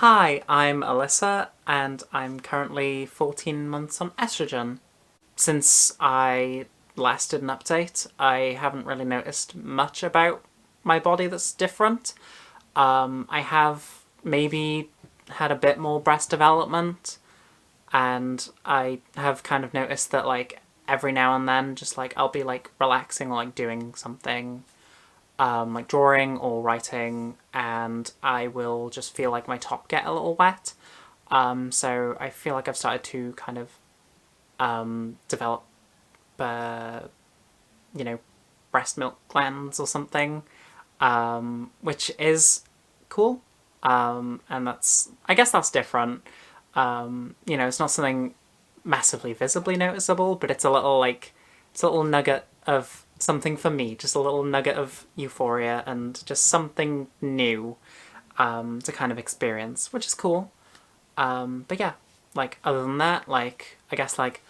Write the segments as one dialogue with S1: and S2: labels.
S1: Hi, I'm Alyssa, and I'm currently 14 months on estrogen. Since I last did an update, I haven't really noticed much about my body that's different. I have maybe had a bit more breast development, and I have kind of noticed that, like, every now and then, just like I'll be like relaxing or like doing something like drawing or writing, and I will just feel like my top get a little wet. So I feel like I've started to kind of develop, uh, you know, breast milk glands or something, which is cool. And I guess that's different. It's not something massively visibly noticeable, but it's a little nugget of something for me, just a little nugget of euphoria and just something new to kind of experience, which is cool. But yeah, like other than that, like I guess like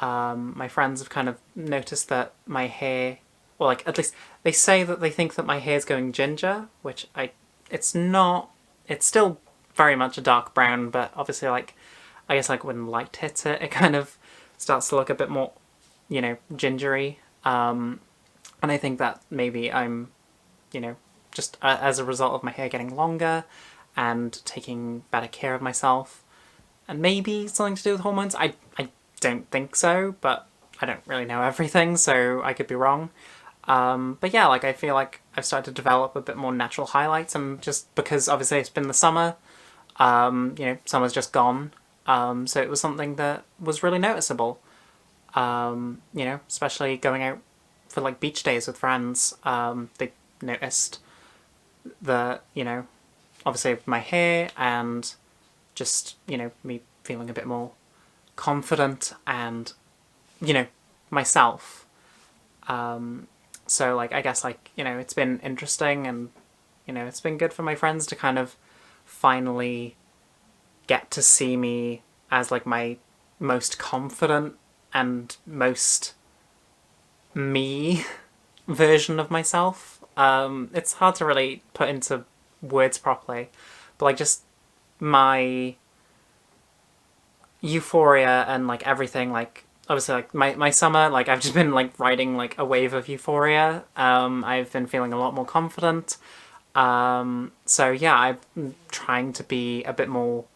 S1: my friends have kind of noticed that my hair, well, like at least they say that they think that my hair's going ginger, which it's not. It's still very much a dark brown, but obviously like I guess like when light hits it, it kind of starts to look a bit more, gingery. And I think that maybe I'm, just as a result of my hair getting longer and taking better care of myself, and maybe something to do with hormones. I don't think so, but I don't really know everything, so I could be wrong. But yeah, like I feel like I've started to develop a bit more natural highlights, and just because obviously it's been the summer, summer's just gone. So it was something that was really noticeable. Especially going out for like beach days with friends. They noticed that, obviously my hair and just, me feeling a bit more confident and, you know, myself. So like I guess like, it's been interesting, and, it's been good for my friends to kind of finally get to see me as like my most confident and most me version of myself. It's hard to really put into words properly, but like just my euphoria and like everything, like obviously like my summer, like I've just been like riding like a wave of euphoria. I've been feeling a lot more confident. So yeah, I'm trying to be a bit more,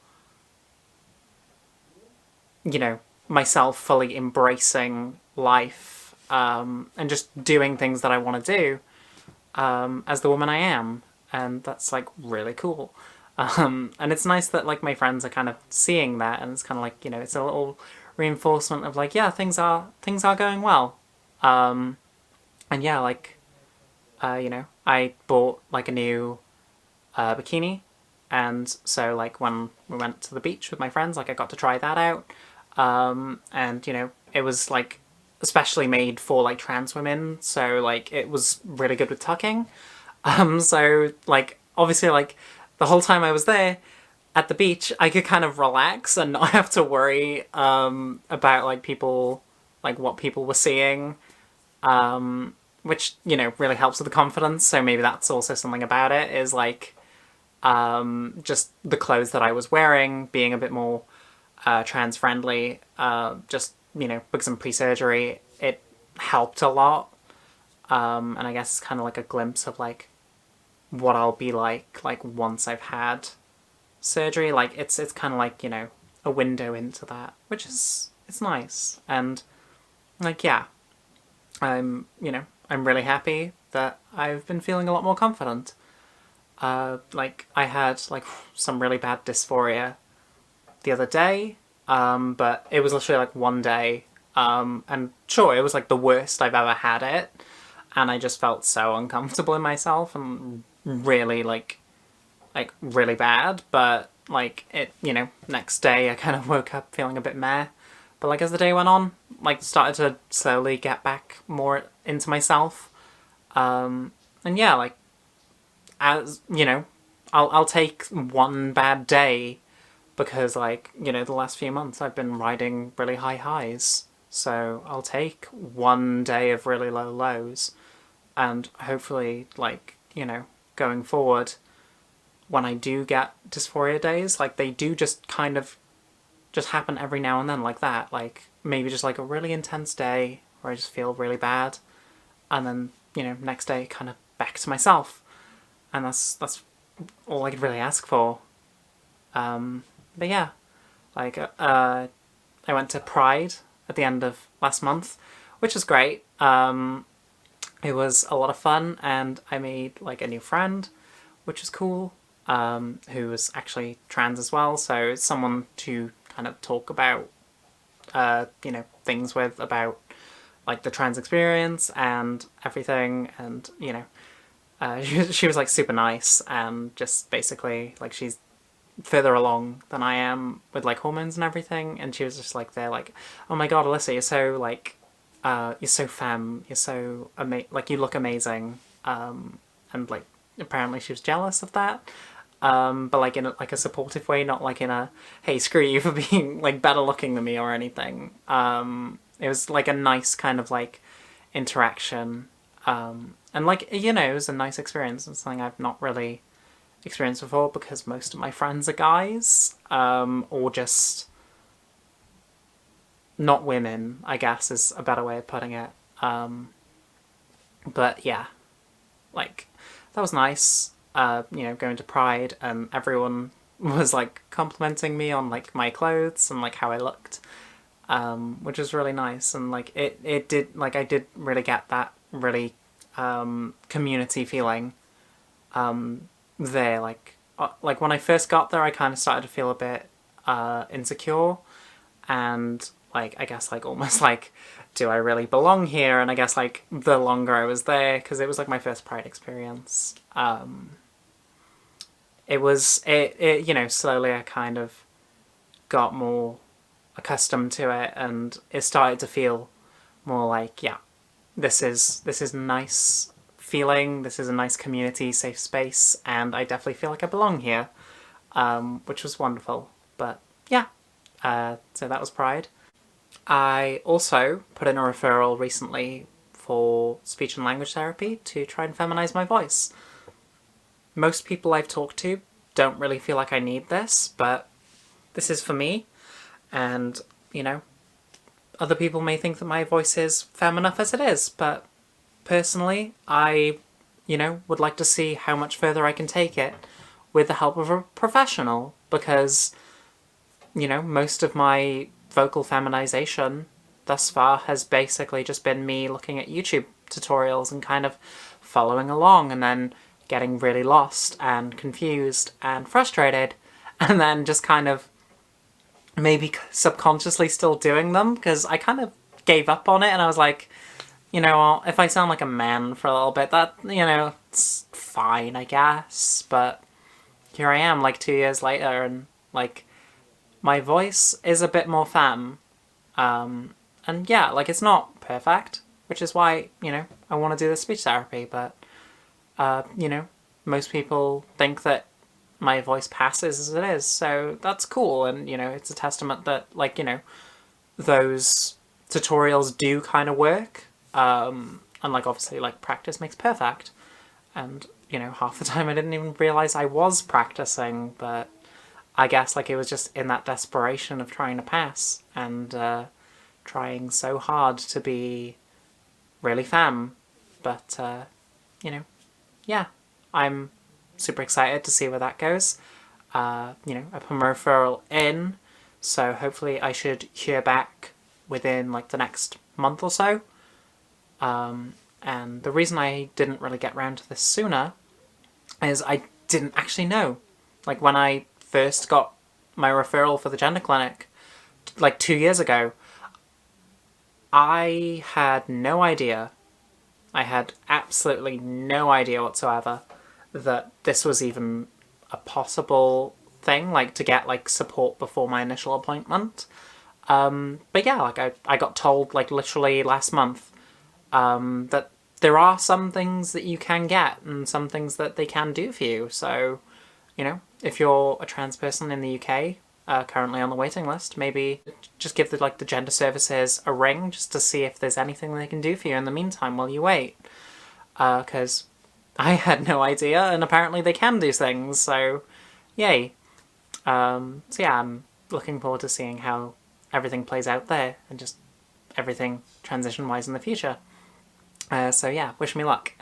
S1: myself, fully embracing life, and just doing things that I want to do, as the woman I am. And that's like really cool. And it's nice that like my friends are kind of seeing that, and it's kind of like, it's a little reinforcement of like, yeah, things are going well. And yeah, like, I bought like a new bikini, and so like when we went to the beach with my friends, like I got to try that out. And it was like especially made for like trans women, so like it was really good with tucking. So like obviously like the whole time I was there at the beach, I could kind of relax and not have to worry about like people, like what people were seeing, which really helps with the confidence. So maybe that's also something about it, is like just the clothes that I was wearing being a bit more trans friendly. Just because I'm pre-surgery, it helped a lot. And I guess it's kind of like a glimpse of like what I'll be like once I've had surgery. Like it's kind of like a window into that, which is it's nice. And like yeah, I'm really happy that I've been feeling a lot more confident. Like I had like some really bad dysphoria the other day, but it was literally like one day, and sure, it was like the worst I've ever had it, and I just felt so uncomfortable in myself and really like really bad. But like it, next day I kind of woke up feeling a bit meh. But like as the day went on, like started to slowly get back more into myself. And yeah, like as I'll take one bad day, because like the last few months I've been riding really high highs. So I'll take one day of really low lows, and hopefully like going forward, when I do get dysphoria days, like they do just kind of just happen every now and then like that. Like maybe just like a really intense day where I just feel really bad, and then, you know, next day kind of back to myself. And that's all I could really ask for. But yeah, like I went to Pride at the end of last month, which was great. It was a lot of fun, and I made like a new friend, which was cool, who was actually trans as well, so it's someone to kind of talk about, you know, things with, about like the trans experience and everything, and, you know, she was like super nice, and just basically like she's further along than I am with like hormones and everything, and she was just like there like, oh my god, Alyssa, you're so like, you're so femme, you're so like you look amazing, and like apparently she was jealous of that, but like in like a supportive way, not like in a hey screw you for being like better looking than me or anything. It was like a nice kind of like interaction, and like, you know, it was a nice experience. It's something I've not really experienced before because most of my friends are guys, or just not women, I guess is a better way of putting it. But yeah, like that was nice. You know, going to Pride and everyone was like complimenting me on like my clothes and like how I looked, which was really nice. And like it did, like I did really get that really community feeling there. Like when I first got there, I kind of started to feel a bit insecure, and like I guess like almost like, do I really belong here? And I guess like the longer I was there, because it was like my first Pride experience, it you know, slowly I kind of got more accustomed to it, and it started to feel more like, yeah, this is nice feeling, this is a nice community, safe space, and I definitely feel like I belong here, which was wonderful. But yeah, so that was Pride. I also put in a referral recently for speech and language therapy to try and feminize my voice. Most people I've talked to don't really feel like I need this, but this is for me, and, you know, other people may think that my voice is femme enough as it is, but personally, I, you know, would like to see how much further I can take it with the help of a professional, because, you know, most of my vocal feminization thus far has basically just been me looking at YouTube tutorials and kind of following along, and then getting really lost and confused and frustrated, and then just kind of maybe subconsciously still doing them, because I kind of gave up on it, and I was like, you know, if I sound like a man for a little bit, that, you know, it's fine, I guess, but here I am, like, 2 years later, and, like, my voice is a bit more femme, and yeah, like, it's not perfect, which is why, you know, I want to do the speech therapy, but, you know, most people think that my voice passes as it is, so that's cool, and, you know, it's a testament that, like, you know, those tutorials do kind of work, and, like, obviously, like, practice makes perfect, and, you know, half the time I didn't even realise I was practicing, but I guess, like, it was just in that desperation of trying to pass, and, trying so hard to be really femme, but, you know, yeah, I'm super excited to see where that goes. You know, I put my referral in, so hopefully I should hear back within like the next month or so. And the reason I didn't really get round to this sooner is I didn't actually know. Like when I first got my referral for the gender clinic, like 2 years ago, I had no idea. I had absolutely no idea whatsoever that this was even a possible thing, like to get like support before my initial appointment. But yeah, like I got told like literally last month that there are some things that you can get and some things that they can do for you. So, you know, if you're a trans person in the UK, currently on the waiting list, maybe just give the gender services a ring just to see if there's anything they can do for you in the meantime while you wait. Because I had no idea, and apparently they can do things, so yay. So yeah, I'm looking forward to seeing how everything plays out there, and just everything transition-wise in the future. So yeah, wish me luck.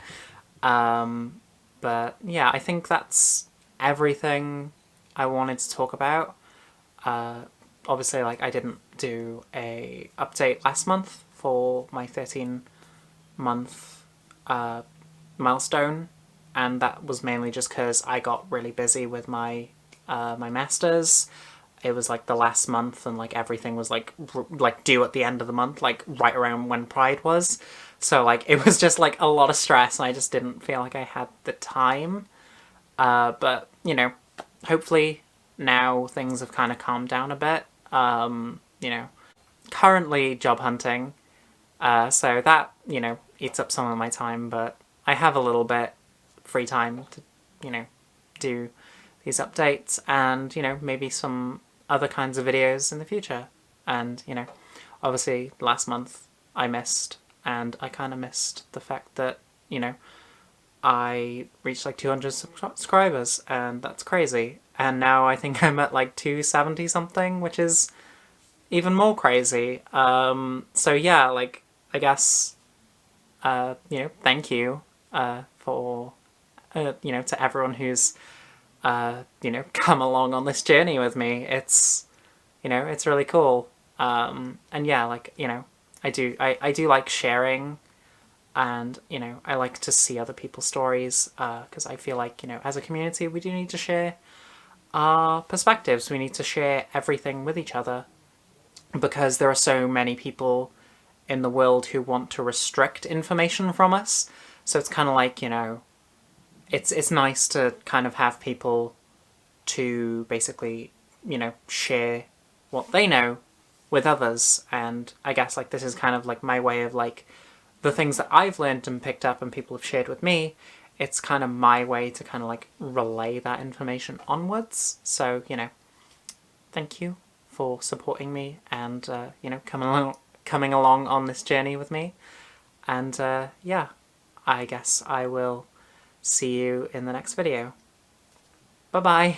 S1: But yeah, I think that's everything I wanted to talk about. Obviously, like, I didn't do a update last month for my 13-month milestone, and that was mainly just because I got really busy with my masters. It was like the last month, and like everything was like due at the end of the month, like right around when Pride was. So like it was just like a lot of stress, and I just didn't feel like I had the time. But you know, hopefully now things have kind of calmed down a bit. You know, currently job hunting, so that, you know, eats up some of my time, but I have a little bit free time to, you know, do these updates and, you know, maybe some other kinds of videos in the future. And, you know, obviously last month I missed, and I kind of missed the fact that, you know, I reached like 200 subscribers, and that's crazy. And now I think I'm at like 270 something, which is even more crazy. So yeah, like, I guess, you know, thank you for, you know, to everyone who's, you know, come along on this journey with me. It's, you know, it's really cool. And yeah, like, you know, I do like sharing, and, you know, I like to see other people's stories, because I feel like, you know, as a community, we do need to share our perspectives. We need to share everything with each other, because there are so many people in the world who want to restrict information from us. So it's kind of like, you know, it's nice to kind of have people to basically, you know, share what they know with others. And I guess like this is kind of like my way of like the things that I've learned and picked up and people have shared with me. It's kind of my way to kind of like relay that information onwards. So, you know, thank you for supporting me and, you know, coming along on this journey with me. And yeah, I guess I will see you in the next video. Bye bye!